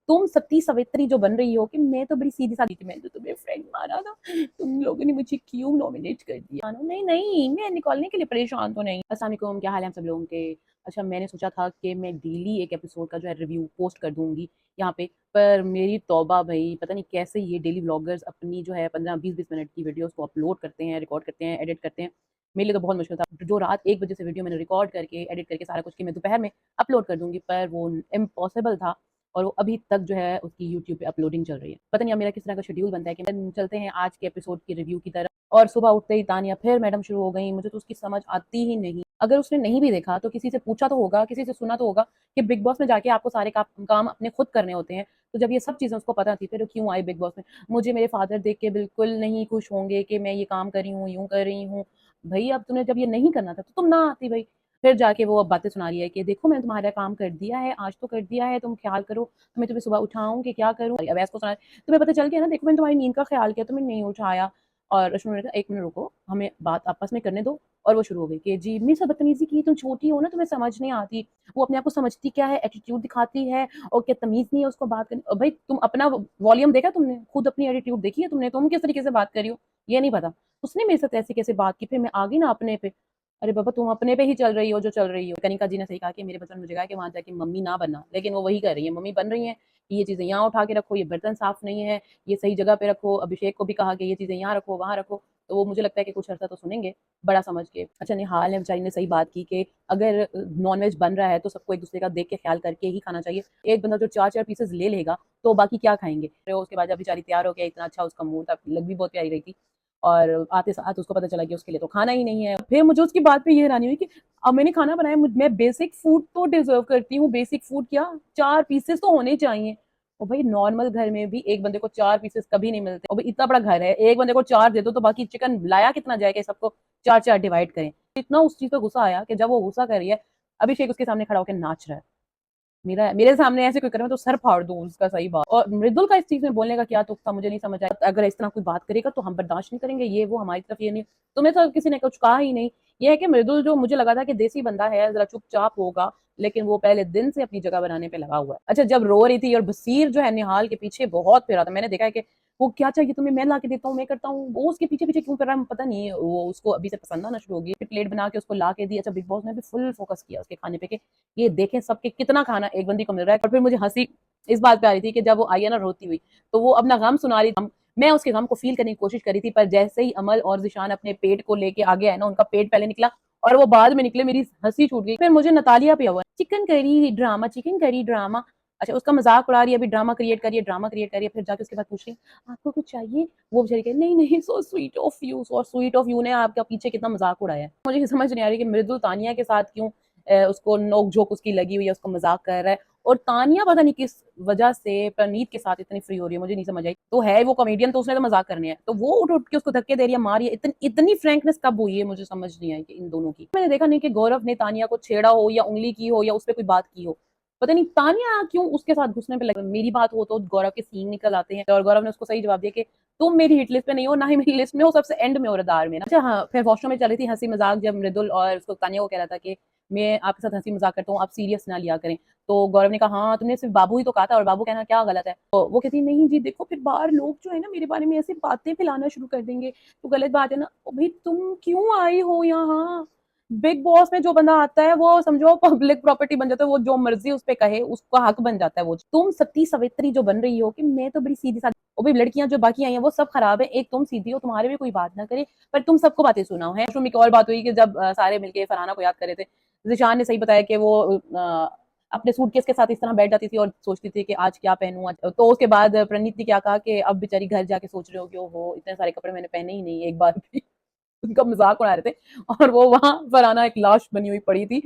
तुम सती सवित्री जो बन रही हो कि मैं तो बड़ी सीधी सादी थी, मैंने तो तुम्हें फ्रेंड माना था, तुम लोगों ने मुझे क्यों नॉमिनेट कर दिया? नहीं नहीं, मैं निकालने के लिए परेशान तो नहीं। अस्सलाम वालेकुम, क्या हाल है हम सब लोगों के? अच्छा, मैंने सोचा था कि मैं डेली एक एपिसोड का जो है रिव्यू पोस्ट कर दूंगी यहाँ पे, पर मेरी तौबा भाई, पता नहीं कैसे ये डेली व्लॉगर्स अपनी जो है 15-20 मिनट की वीडियोस को अपलोड करते हैं, रिकॉर्ड करते हैं, एडिट करते हैं। मेरे लिए तो बहुत मुश्किल था। जो रात 1 बजे से वीडियो मैंने रिकॉर्ड करके, एडिट करके सारा कुछ कि मैं दोपहर में अपलोड कर दूंगी, पर वो इम्पॉसिबल था। और वो अभी तक जो है उसकी यूट्यूब पे अपलोडिंग चल रही है। पता नहीं अब मेरा किस तरह का शेड्यूल बनता है कि चलते हैं आज के एपिसोड की रिव्यू की तरफ। और सुबह उठते ही तानिया फिर मैडम शुरू हो गई, मुझे तो उसकी समझ आती ही नहीं। अगर उसने नहीं भी देखा तो किसी से पूछा तो होगा, किसी से सुना तो होगा कि बिग बॉस में जाके आपको सारे काम अपने खुद करने होते हैं। तो जब ये सब चीजें उसको पता थी, फिर वो क्यों आई बिग बॉस में? मुझे मेरे फादर देख के बिल्कुल नहीं खुश होंगे कि मैं ये काम कर रही हूँ, यूं कर रही हूँ। भाई अब तुम्हें जब ये नहीं करना था तो तुम ना आती भाई। फिर जाके वो अब बातें सुना रही है कि देखो मैंने तुम्हारा काम कर दिया है, आज तो कर दिया है, तुम ख्याल करो। मैं तुम्हें सुबह उठाऊं कि क्या करूं? अवैस को सुना, तुम्हें पता चल गया ना, देखो मैंने तुम्हारी नींद का ख्याल किया, तुम्हें नहीं उठाया। और रश्मि ने कहा 1 मिनट रुको, हमें बात आपस में करने दो। और वो शुरू हो गई कि जी मेरे साथ बदतमीजी की, तुम छोटी हो ना, तुम्हें समझ नहीं आती। वो अपने आप को समझती क्या है, एटीट्यूड दिखाती है, और क्या तमीज नहीं है उसको बात करने? और भाई तुम अपना वॉल्यूम देखा तुमने? खुद अपनी एटीट्यूड देखी है तुमने? तुम किस तरीके से बात कर रही हो ये नहीं पता। उसने मेरे साथ ऐसे कैसे बात की? फिर मैं आ गई ना अपने पे। अरे बाबा तुम अपने पे ही चल रही हो जो चल रही हो। कनिका जी ने सही कहा कि मेरे बचपन में मुझे कहा कि वहां जाके मम्मी ना बनना, लेकिन वो वही कर रही है, मम्मी बन रही है कि ये चीजें यहाँ उठा के रखो, ये बर्तन साफ नहीं है, ये सही जगह पे रखो। अभिषेक को भी कहा कि ये चीजें यहाँ रखो, वहां रखो। तो वो मुझे लगता है कि कुछ अर्सा तो सुनेंगे, बड़ा समझ के। अच्छा, निहाल ने बेचारी ने सही बात की कि अगर नॉनवेज बन रहा है तो सबको एक दूसरे का देख के ख्याल करके ही खाना चाहिए। एक बंदा जो 4-4 पीसेस ले लेगा तो बाकी क्या खाएंगे? फिर उसके बाद जब बेचारी तैयार हो गया, इतना अच्छा उसका मूड था, लग भी बहुत प्यारी रही थी। और आते साथ उसको पता चला कि उसके लिए तो खाना ही नहीं है। फिर मुझे उसकी बात पे ये हैरानी हुई कि अब मैंने खाना बनाया, मैं बेसिक फूड तो डिजर्व करती हूँ। बेसिक फूड क्या, 4 पीसेस तो होने चाहिए। और भाई नॉर्मल घर में भी एक बंदे को 4 पीसेस कभी नहीं मिलते। और भाई इतना बड़ा घर है, एक बंदे को 4 दे दो तो बाकी चिकन लाया कितना जाएगा? सबको 4-4 डिवाइड करें। इतना उस चीज पर गुस्सा आया कि जब वो गुस्सा कर रही है, अभिषेक उसके सामने खड़ा होकर नाच रहा है। मेरा मेरे सामने ऐसे कोई करे मैं तो सर फाड़ दूं उसका। सही बात। और मृदुल का इस चीज में बोलने का क्या तुक था, मुझे नहीं समझ आया। अगर इस तरह कोई बात करेगा तो हम बर्दाश्त नहीं करेंगे, ये वो हमारी तरफ ये नहीं। तुम्हें तो किसी ने कुछ कहा ही नहीं। ये है कि मृदुल जो मुझे लगा था कि देसी बंदा है, जरा चुपचाप होगा, लेकिन वो पहले दिन से अपनी जगह बनाने पे लगा हुआ है। अच्छा, जब रो रही थी और बसीर जो है निहाल के पीछे बहुत फिरा था, मैंने देखा है कि वो क्या चाहिए तुम्हें, मैं ला के देता हूँ, मैं करता हूँ, वो उसके पीछे पीछे क्यों कर रहा है पता नहीं। वो उसको अभी से पसंद आना शुरू होगी। प्लेट बना के उसको ला के दी। अच्छा, बिग बॉस ने भी फुल फोकस किया उसके खाने पे कि ये देखें सबके कितना खाना एक बंदी को मिल रहा है। और फिर मुझे हंसी इस बात पे आ रही थी कि जब वो आई है ना रोती हुई, तो वो अपना गम सुना रही थी। मैं उसके गम को फील करने की कोशिश करी थी, पर जैसे ही अमल और जिशान अपने पेट को लेके आगे आए ना, उनका पेट पहले निकला और वो बाद में निकले, मेरी हंसी छूट गई। फिर मुझे नतालिया पे हुआ chicken curry drama, chicken curry drama. अच्छा, उसका मजाक उड़ा रही है, अभी ड्रामा क्रिएट करिए, ड्रामा क्रिएट करिए। फिर जाके उसके बाद पूछ रही आपको कुछ चाहिए? वो बेचारी कहे नहीं नहीं, so sweet of you, so sweet of you ने आपका पीछे कितना मजाक उड़ाया है। मुझे समझ नहीं आ रही कि मृदुल तानिया के साथ क्यों उसको नोक झोंक उसकी लगी हुई है, उसको मजाक कर रहा है। और तानिया पता नहीं किस वजह से प्रणीत के साथ इतनी फ्री हो रही है, मुझे नहीं समझ आई। तो है वो कॉमेडियन, तो उसने तो मजाक करने हैं, तो वो उठ उठ के उसको धक्के दे रही है, मार रही है। इतनी इतनी फ्रैंकनेस कब हुई है, मुझे समझ नहीं आई कि इन दोनों की। मैंने देखा नहीं कि गौरव ने तानिया को छेड़ा हो या उंगली की हो या उस पर कोई बात की हो। पता नहीं तानिया क्यों उसके साथ घुसने पे लगे। मेरी बात हो तो गौरव के सीन निकल आते हैं, और गौरव ने उसको सही जवाब दिया कि तुम मेरी हिट लिस्ट पे नहीं हो, ना ही मेरी लिस्ट में हो, सबसे एंड में हो रडार में ना। अच्छा हाँ, फिर वॉशरूम में चल रही थी हंसी मजाक, जब मृदुल और उसको तानिया को कह रहा था कि मैं आपके साथ हंसी मजाक करता हूँ, आप सीरियस ना लिया करें। तो गौरव ने कहा हाँ तुमने सिर्फ बाबू ही तो कहा था, और बाबू कहना क्या गलत है? तो वो कहती नहीं जी देखो, फिर बाहर लोग जो है ना मेरे बारे में ऐसे बातें फैलाना शुरू कर देंगे, तो गलत बात है ना। भाई तुम क्यों आई हो यहाँ? बिग बॉस में जो बंदा आता है वो समझो पब्लिक प्रॉपर्टी बन जाता है, वो जो मर्जी उस पे कहे उसका हक बन जाता है। वो तुम सती सवित्री जो बन रही हो कि मैं तो बड़ी सीधी सादी, वो भी लड़कियां जो बाकी आई हैं वो सब खराब है, एक तुम सीधी हो, तुम्हारे भी कोई बात ना करे, पर तुम सबको बातें सुनाओ। है एक और बात हुई कि जब सारे मिलके फरहाना को याद कर रहे थे, जिशान ने सही बताया कि वो अपने सूटकेस के साथ इस तरह बैठ जाती थी और सोचती थी कि आज क्या पहनूं। तो उसके बाद प्रणीत ने क्या कहा कि अब बेचारी घर जाके सोच रहे हो कि ओहो इतने सारे कपड़े मैंने पहने ही नहीं एक बार भी। उनका मजाक उड़ा रहे थे, और वो वहां फरहाना एक लाश बनी हुई पड़ी थी।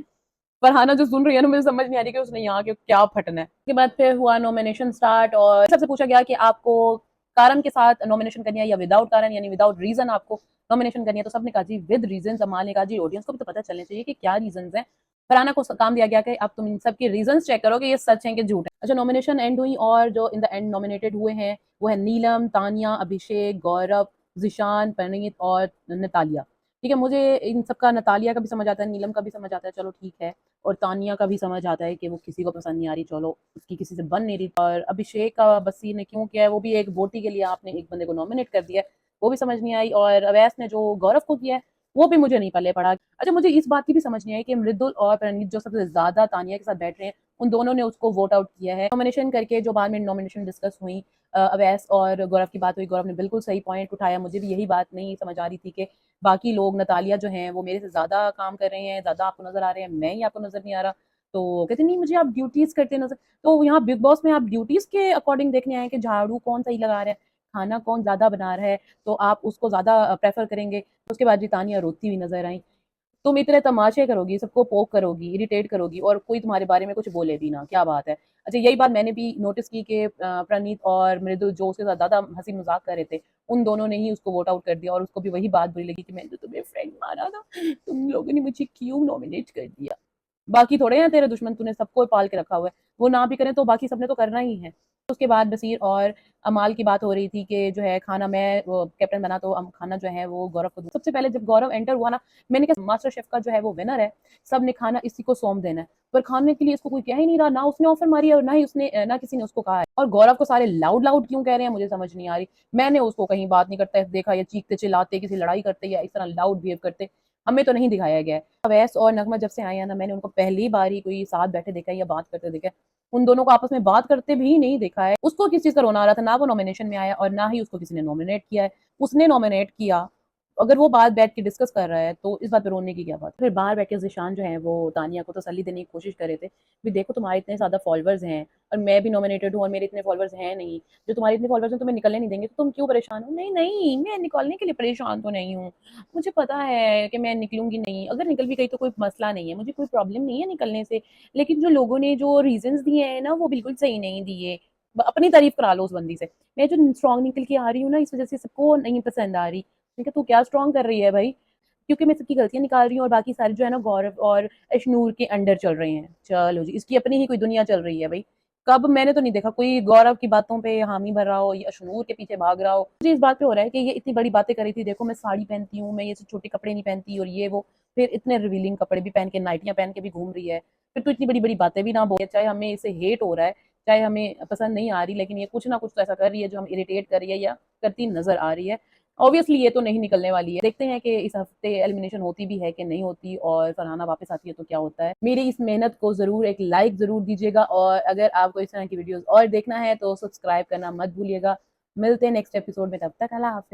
फरहाना जो सुन रही है ना, मुझे समझ नहीं आ रही कि उसने यहाँ के क्या फटना है। उसके बाद फिर हुआ नॉमिनेशन स्टार्ट, और सबसे पूछा गया कि आपको कारण के साथ नॉमिनेशन करनी है या विदाउट कारण, यानी विदाउट रीजन आपको नॉमिनेशन करनी है। तो सबने कहा जी विद रीजन। अमाल ने कहा जी ऑडियंस को भी तो पता चलना चाहिए कि क्या रीजन है। फरहाना को काम दिया गया कि अब तुम इन सब के रीजन चेक करो कि ये सच है कि झूठ है। अच्छा, नॉमिनेशन एंड हुई, और जो इन द एंड नॉमिनेटेड हुए हैं वो है नीलम, तानिया, अभिषेक, गौरव, जिशान, परनीत और नतालिया। ठीक है, मुझे इन सब का नतालिया का भी समझ आता है, नीलम का भी समझ आता है, चलो ठीक है, और तानिया का भी समझ आता है कि वो किसी को पसंद नहीं आ रही, चलो उसकी किसी से बन नहीं रही। और अभिषेक का बसी ने क्यों किया है, वो भी एक वोटी के लिए आपने एक बंदे को नॉमिनेट कर दिया है, वो भी समझ नहीं आई। और अवैस ने जो गौरव को किया है वो भी मुझे नहीं पल्ले पड़ा। अच्छा, मुझे इस बात की भी समझ नहीं आई कि मृदुल और प्रणीत जो सबसे ज्यादा तानिया के साथ बैठ रहे हैं, उन दोनों ने उसको वोट आउट किया है नॉमिनेशन करके। जो बाद में नॉमिनेशन डिस्कस हुई, अवैस और गौरव की बात हुई, गौरव ने बिल्कुल सही पॉइंट उठाया। मुझे भी यही बात नहीं समझ आ रही थी कि बाकी लोग नतालिया जो हैं वो मेरे से ज़्यादा काम कर रहे हैं, ज़्यादा आपको नज़र आ रहे हैं, मैं ही आपको नज़र नहीं आ रहा। तो कहते नहीं मुझे आप ड्यूटीज़ करते नज़र। तो यहाँ बिग बॉस में आप ड्यूटीज़ के अकॉर्डिंग देखने आए कि झाड़ू कौन सही लगा रहा है, खाना कौन ज़्यादा बना रहा है, तो आप उसको ज़्यादा प्रेफर करेंगे। उसके बाद जी तानिया रोती हुई नजर आई। तुम इतने तमाशे करोगी, सबको पोक करोगी, इरिटेट करोगी और कोई तुम्हारे बारे में कुछ बोले भी ना, क्या बात है। अच्छा, यही बात मैंने भी नोटिस की कि प्रणीत और मृदुल जो उसके साथ ज़्यादा हंसी मजाक कर रहे थे, उन दोनों ने ही उसको वोट आउट कर दिया। और उसको भी वही बात बुरी लगी कि मैंने तो तुम्हें फ्रेंड माना था, तुम लोगों ने मुझे क्यों नॉमिनेट कर दिया। बाकी थोड़े हैं तेरे दुश्मन, तूने सबको पाल के रखा हुआ है, वो ना भी करें तो बाकी सबने तो करना ही है। उसके बाद बसीर और अमाल की बात हो रही थी कि जो है खाना मैं कैप्टन बना तो खाना जो है वो गौरव को दूं। सबसे पहले जब गौरव एंटर हुआ ना, मैंने कहा मास्टर शेफ का जो है वो विनर है, सब ने खाना इसी को सौंप देना है। पर खाने के लिए इसको कोई कह ही नहीं रहा, ना उसने ऑफर मारी है और ना ही उसने ना किसी ने उसको कहा है। और गौरव को सारे लाउड लाउड क्यों कह रहे हैं मुझे समझ नहीं आ रही। मैंने उसको कहीं बात नहीं करते देखा या चीखते चिल्लाते किसी लड़ाई करते या इस तरह लाउड बिहेव करते, हमें तो नहीं दिखाया गया है। अवैस और नगमा जब से आए हैं ना, मैंने उनको पहली बार ही कोई साथ बैठे देखा है या बात करते देखा है। उन दोनों को आपस में बात करते भी नहीं देखा है। उसको किस चीज का रोना आ रहा था, ना वो नॉमिनेशन में आया और ना ही उसको किसी ने नॉमिनेट किया है। उसने नॉमिनेट किया, अगर वो बात बैठ के डिस्कस कर रहा है तो इस बात पे रोने की क्या बात। फिर बाहर बैठ के ज़िशान जो है वो तानिया को तसल्ली देने की कोशिश कर रहे थे, भी देखो तुम्हारे इतने ज़्यादा फॉलोअर्स हैं और मैं भी नॉमिनेटेड हूँ और मेरे इतने फॉलोअर्स हैं नहीं, जो तुम्हारे इतने फॉलोअर्स हैं तुम्हें निकलने नहीं देंगे, तो तुम क्यों परेशान हो। नहीं नहीं, मैं निकलने के लिए परेशान तो नहीं हूँ, मुझे पता है कि मैं निकलूंगी नहीं, अगर निकल भी गई तो कोई मसला नहीं है, मुझे कोई प्रॉब्लम नहीं है निकलने से। लेकिन जो लोगों ने जो रीजंस दिए हैं ना वो बिल्कुल सही नहीं दिए। अपनी तारीफ करा लो उस बंदी से। मैं जो स्ट्रॉन्ग निकल के आ रही हूँ ना, इस वजह से सबको नहीं पसंद आ रही। मैंने कहा तू क्या स्ट्रॉन्ग कर रही है भाई, क्योंकि मैं सबकी गलतियां निकाल रही हूँ और बाकी सारे जो है ना गौरव और अशनूर के अंडर चल रहे हैं। चलो जी, इसकी अपनी ही कोई दुनिया चल रही है भाई। कब मैंने तो नहीं देखा कोई गौरव की बातों पे हामी भर रहा हो या अशनूर के पीछे भाग रहा हो। मुझे इस बात पे हो रहा है कि ये इतनी बड़ी बातें कर रही थी, देखो मैं साड़ी पहनती हूँ, मैं ये सब छोटे कपड़े नहीं पहनती और ये वो, फिर इतने रिवीलिंग कपड़े भी पहन के नाइटियां पहन के भी घूम रही है। फिर तो इतनी बड़ी बड़ी बातें भी ना बोले, चाहे हमें इसे हेट हो रहा है, चाहे हमें पसंद नहीं आ रही, लेकिन ये कुछ ना कुछ तो ऐसा कर रही है जो हम इरिटेट कर रही है या करती नजर आ रही है। ऑब्वियसली ये तो नहीं निकलने वाली है, देखते हैं कि इस हफ्ते एलिमिनेशन होती भी है कि नहीं होती और फरहाना वापस आती है तो क्या होता है। मेरी इस मेहनत को जरूर एक लाइक जरूर दीजिएगा और अगर आपको इस तरह की वीडियोस और देखना है तो सब्सक्राइब करना मत भूलिएगा। मिलते हैं नेक्स्ट एपिसोड में, तब तक अल्लाह हाफिज।